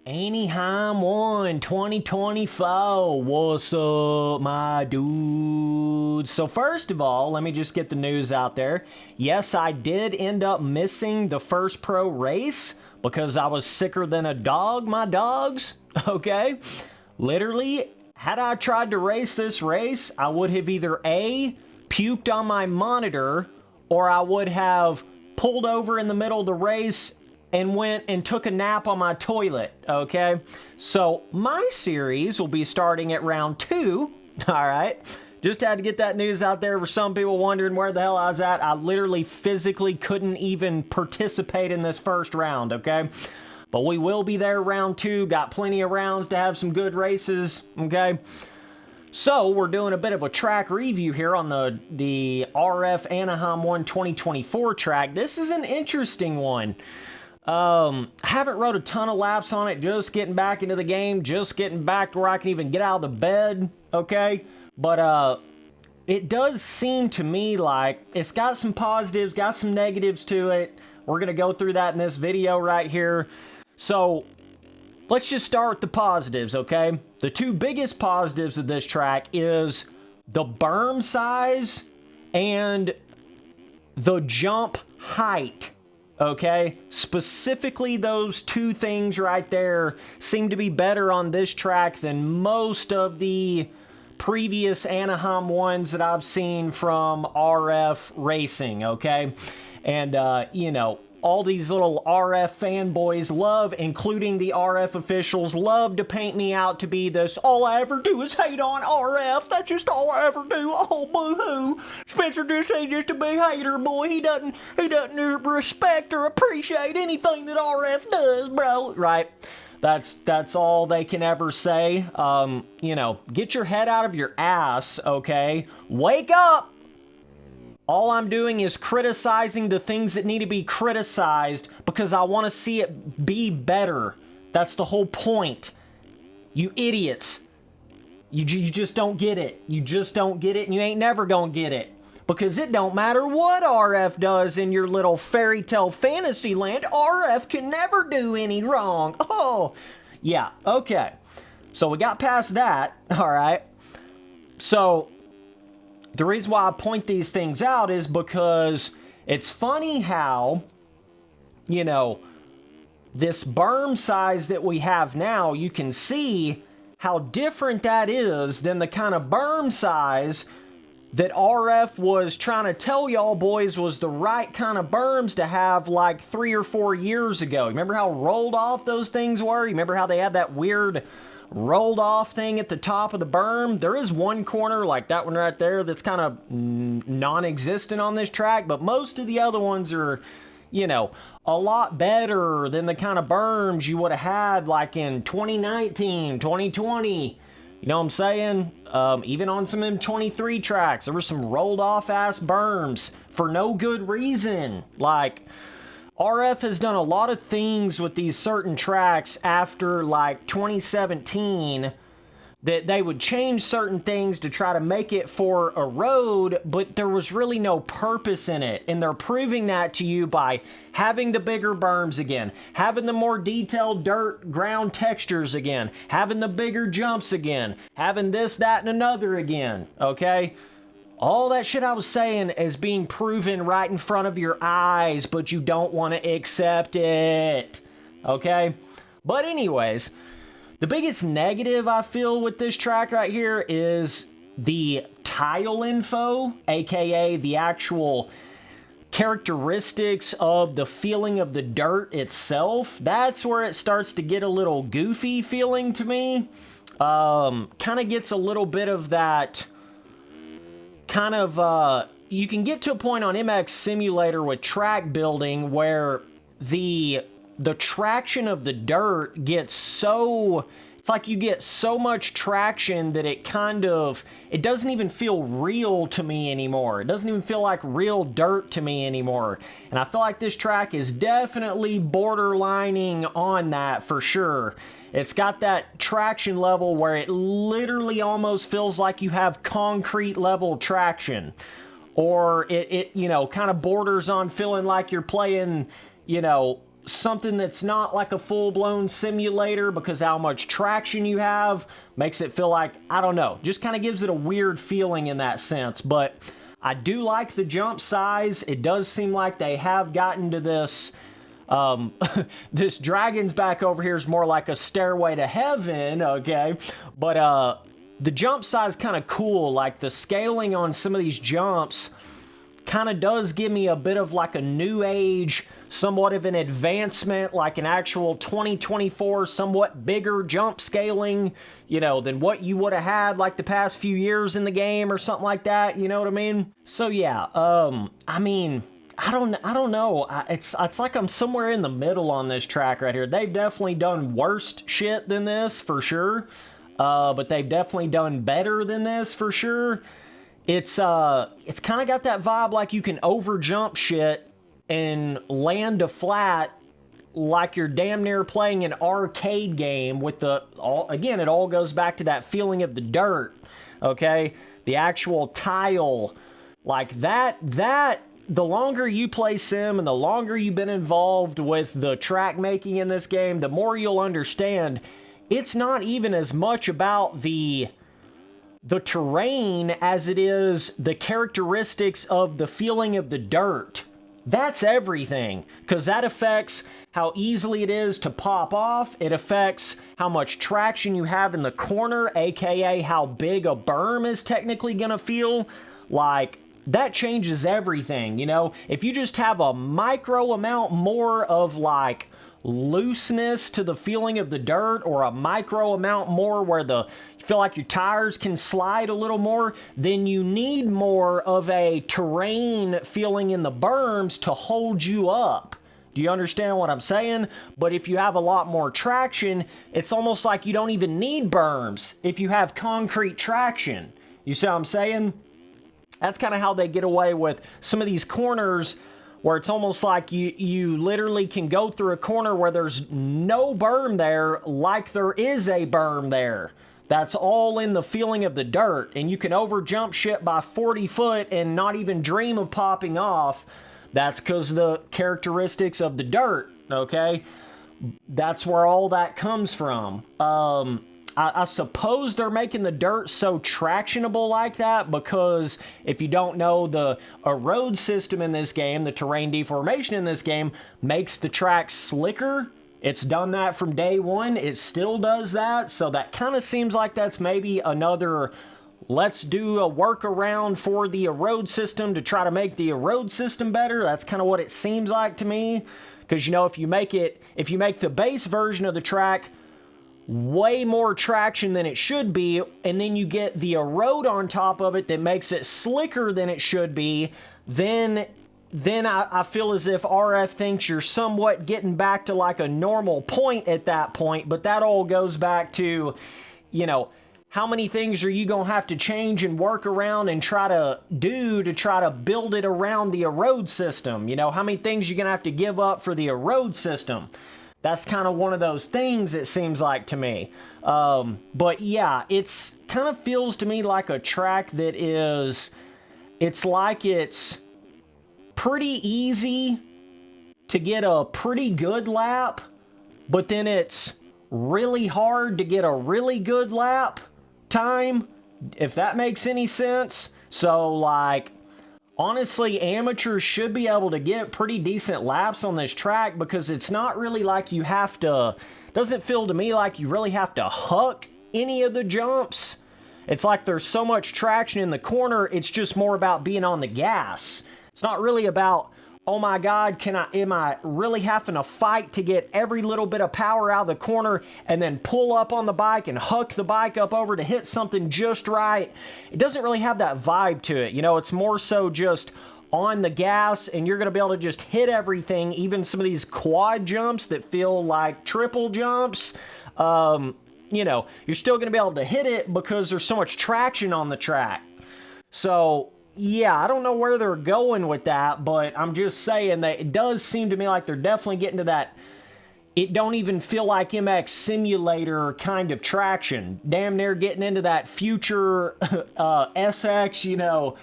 Anaheim 1 2024. What's up, my dudes? So first of all, let me just get the news out there. Yes, I did end up missing the first pro race because I was sicker than a dog, my dogs. Okay? Literally, had I tried to race this race, I would have either A, puked on my monitor, or I would have pulled over in the middle of the race and went and took a nap on my toilet, okay? So my series will be starting at round 2, all right? Just had to get that news out there for some people wondering where the hell I was at. I literally physically couldn't even participate in this first round, okay? But we will be there round 2, got plenty of rounds to have some good races, okay? So we're doing a bit of a track review here on the RF Anaheim 1 2024 track. This is an interesting one. Haven't rode a ton of laps on it, just getting back into the game, just getting back to where I can even get out of the bed, okay? But, it does seem to me like it's got some positives, got some negatives to it. We're gonna go through that in this video right here. So, let's just start with the positives, okay? The two biggest positives of this track is the berm size and the jump height. Okay, specifically those two things right there seem to be better on this track than most of the previous Anaheim ones that I've seen from RF Racing, okay? And, you know, all these little RF fanboys love, including the RF officials, love to paint me out to be this, all I ever do is hate on RF, that's just all I ever do, oh boo-hoo, Spencer just ain't just a big hater, boy, he doesn't respect or appreciate anything that RF does, bro, right? That's all they can ever say. You know, get your head out of your ass, okay? Wake up! All I'm doing is criticizing the things that need to be criticized because I want to see it be better. That's the whole point. You idiots. You just don't get it. You just don't get it, and you ain't never gonna get it. Because it don't matter what RF does in your little fairy tale fantasy land, RF can never do any wrong. Oh, yeah, okay. So we got past that, all right? So the reason why I point these things out is because it's funny how, you know, this berm size that we have now, you can see how different that is than the kind of berm size that RF was trying to tell y'all boys was the right kind of berms to have like 3 or 4 years ago. Remember how rolled off those things were? You remember how they had that weird rolled off thing at the top of the berm? There is one corner like that one right there that's kind of non-existent on this track, but most of the other ones are, you know, a lot better than the kind of berms you would have had like in 2019, 2020. You know what I'm saying? Even on some M23 tracks, there were some rolled off ass berms for no good reason. Like, RF has done a lot of things with these certain tracks after like 2017 that they would change certain things to try to make it for Erode, but there was really no purpose in it. And they're proving that to you by having the bigger berms again, having the more detailed dirt ground textures again, having the bigger jumps again, having this, that, and another again, okay? All that shit I was saying is being proven right in front of your eyes, but you don't want to accept it, okay? But anyways, the biggest negative I feel with this track right here is the tile info, aka the actual characteristics of the feeling of the dirt itself. That's where it starts to get a little goofy feeling to me. Kind of gets a little bit of that kind of, you can get to a point on MX Simulator with track building where the traction of the dirt gets so, it's like you get so much traction that it doesn't even feel real to me anymore. It doesn't even feel like real dirt to me anymore. And I feel like this track is definitely borderlining on that for sure. It's got that traction level where it literally almost feels like you have concrete level traction. Or it you know, kind of borders on feeling like you're playing, you know, something that's not like a full-blown simulator because how much traction you have makes it feel like, I don't know, just kind of gives it a weird feeling in that sense. But I do like the jump size. It does seem like they have gotten to this, this dragon's back over here is more like a stairway to heaven, okay? But the jump size kind of cool. Like the scaling on some of these jumps kind of does give me a bit of like a new age, somewhat of an advancement, like an actual 2024 somewhat bigger jump scaling, you know, than what you would have had like the past few years in the game or something like that, you know what I mean? So yeah, I mean, I don't know. It's like I'm somewhere in the middle on this track right here. They've definitely done worse shit than this for sure, but they've definitely done better than this for sure. It's kind of got that vibe like you can over jump shit and land a flat like you're damn near playing an arcade game with again, it all goes back to that feeling of the dirt, okay? The actual tile, like that, the longer you play sim and the longer you've been involved with the track making in this game, the more you'll understand it's not even as much about the terrain as it is the characteristics of the feeling of the dirt. That's everything, because that affects how easily it is to pop off. It affects how much traction you have in the corner, aka how big a berm is technically gonna feel. Like, that changes everything, you know? If you just have a micro amount more of like looseness to the feeling of the dirt, or a micro amount more where you feel like your tires can slide a little more, then you need more of a terrain feeling in the berms to hold you up. Do you understand what I'm saying? But if you have a lot more traction, it's almost like you don't even need berms if you have concrete traction. You see what I'm saying? That's kind of how they get away with some of these corners, where it's almost like you literally can go through a corner where there's no berm there, like there is a berm there. That's all in the feeling of the dirt, and you can over jump shit by 40 foot and not even dream of popping off. That's because of the characteristics of the dirt, okay? That's where all that comes from. I suppose they're making the dirt so tractionable like that because if you don't know, the Erode system in this game, the terrain deformation in this game, makes the track slicker. It's done that from day one. It still does that. So that kind of seems like that's maybe another, let's do a workaround for the Erode system to try to make the Erode system better. That's kind of what it seems like to me. Because, you know, if you make the base version of the track way more traction than it should be, and then you get the Erode on top of it that makes it slicker than it should be, then I feel as if RF thinks you're somewhat getting back to like a normal point at that point. But that all goes back to, you know, how many things are you gonna have to change and work around and try to do to try to build it around the Erode system? You know, how many things you're gonna have to give up for the Erode system? That's kind of one of those things, it seems like to me. But yeah, it's kind of feels to me like a track that it's like it's pretty easy to get a pretty good lap, but then it's really hard to get a really good lap time, if that makes any sense. So like, honestly, amateurs should be able to get pretty decent laps on this track because it's not really like you have to, doesn't feel to me like you really have to huck any of the jumps. It's like there's so much traction in the corner, it's just more about being on the gas. It's not really about, oh my God, am I really having to fight to get every little bit of power out of the corner and then pull up on the bike and huck the bike up over to hit something just right? It doesn't really have that vibe to it. You know, it's more so just on the gas and you're going to be able to just hit everything, even some of these quad jumps that feel like triple jumps. You know, you're still going to be able to hit it because there's so much traction on the track. So yeah, I don't know where they're going with that, but I'm just saying that it does seem to me like they're definitely getting to that, it don't even feel like MX Simulator kind of traction. Damn near getting into that future SX, you know,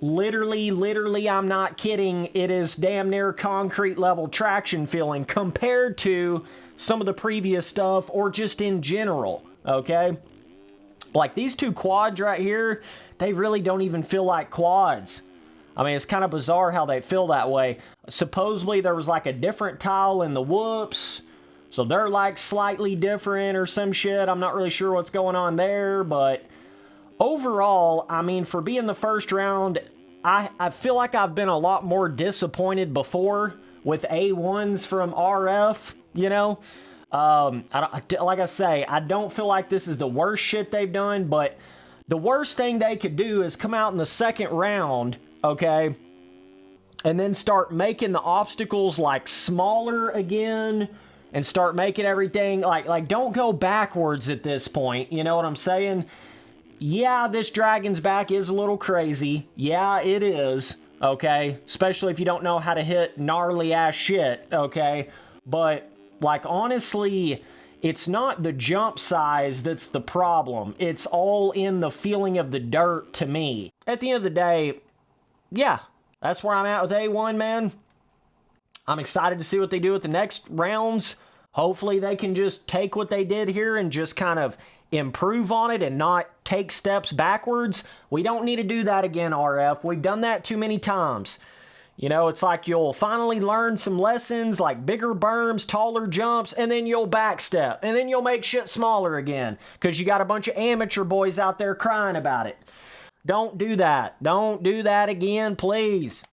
literally, I'm not kidding, it is damn near concrete level traction feeling compared to some of the previous stuff or just in general, okay? Like these two quads right here, they really don't even feel like quads. I mean, it's kind of bizarre how they feel that way. Supposedly there was like a different tile in the whoops, so they're like slightly different or some shit. I'm not really sure what's going on there, but overall, I mean, for being the first round, I feel like I've been a lot more disappointed before with A1s from RF, you know? Like I say, I don't feel like this is the worst shit they've done, but the worst thing they could do is come out in the second round, okay, and then start making the obstacles like smaller again and start making everything like don't go backwards at this point, you know what I'm saying? Yeah, this dragon's back is a little crazy. Yeah, it is, okay? Especially if you don't know how to hit gnarly ass shit, okay? But, like, honestly, it's not the jump size that's the problem. It's all in the feeling of the dirt to me. At the end of the day, yeah, that's where I'm at with A1, man. I'm excited to see what they do with the next rounds. Hopefully they can just take what they did here and just kind of improve on it and not take steps backwards. We don't need to do that again, RF. We've done that too many times. You know, it's like you'll finally learn some lessons like bigger berms, taller jumps, and then you'll backstep. And then you'll make shit smaller again because you got a bunch of amateur boys out there crying about it. Don't do that. Don't do that again, please.